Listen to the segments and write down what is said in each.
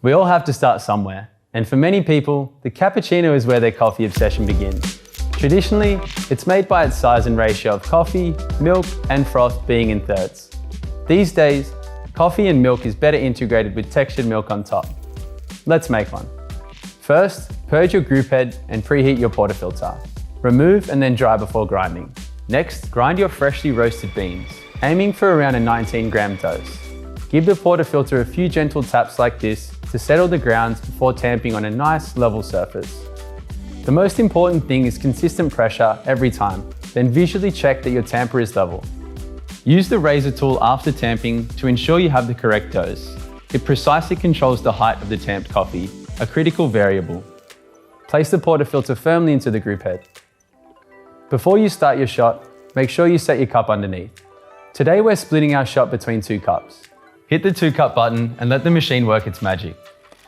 We all have to start somewhere, and for many people, the cappuccino is where their coffee obsession begins. Traditionally, it's made by its size and ratio of coffee, milk, and froth being in thirds. These days, coffee and milk is better integrated with textured milk on top. Let's make one. First, purge your group head and preheat your portafilter. Remove and then dry before grinding. Next, grind your freshly roasted beans, aiming for around a 19-gram dose. Give the portafilter a few gentle taps like this to settle the grounds before tamping on a nice level surface. The most important thing is consistent pressure every time, then visually check that your tamper is level. Use the razor tool after tamping to ensure you have the correct dose. It precisely controls the height of the tamped coffee, a critical variable. Place the portafilter firmly into the group head. Before you start your shot, make sure you set your cup underneath. Today we're splitting our shot between 2 cups. Hit the 2-cup button and let the machine work its magic.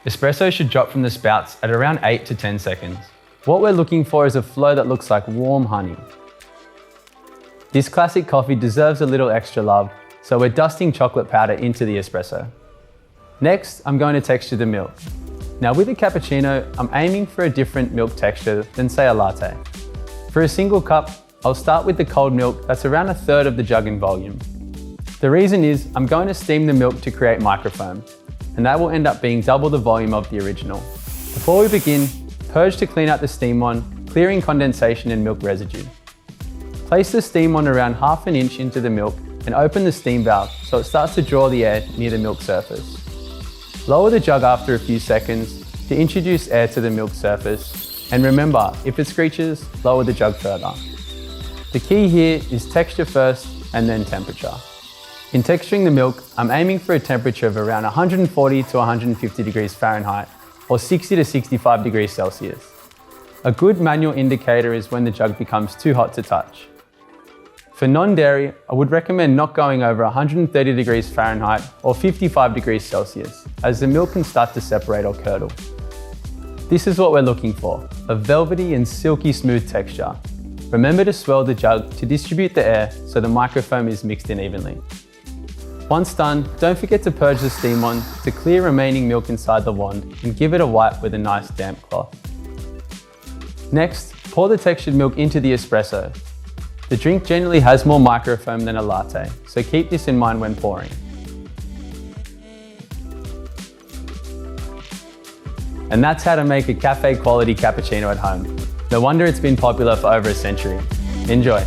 Espresso should drop from the spouts at around 8 to 10 seconds. What we're looking for is a flow that looks like warm honey. This classic coffee deserves a little extra love, so we're dusting chocolate powder into the espresso. Next, I'm going to texture the milk. Now with a cappuccino, I'm aiming for a different milk texture than say a latte. For a single cup, I'll start with the cold milk that's around 1/3 of the jug in volume. The reason is I'm going to steam the milk to create microfoam, and that will end up being double the volume of the original. Before we begin, purge to clean out the steam wand, clearing condensation and milk residue. Place the steam wand around 1/2 inch into the milk and open the steam valve so it starts to draw the air near the milk surface. Lower the jug after a few seconds to introduce air to the milk surface, and remember, if it screeches, lower the jug further. The key here is texture first and then temperature. In texturing the milk, I'm aiming for a temperature of around 140 to 150 degrees Fahrenheit or 60 to 65 degrees Celsius. A good manual indicator is when the jug becomes too hot to touch. For non-dairy, I would recommend not going over 130 degrees Fahrenheit or 55 degrees Celsius, as the milk can start to separate or curdle. This is what we're looking for, a velvety and silky smooth texture. Remember to swirl the jug to distribute the air so the microfoam is mixed in evenly. Once done, don't forget to purge the steam wand to clear remaining milk inside the wand and give it a wipe with a nice damp cloth. Next, pour the textured milk into the espresso. The drink generally has more microfoam than a latte, so keep this in mind when pouring. And that's how to make a cafe quality cappuccino at home. No wonder it's been popular for over a century. Enjoy.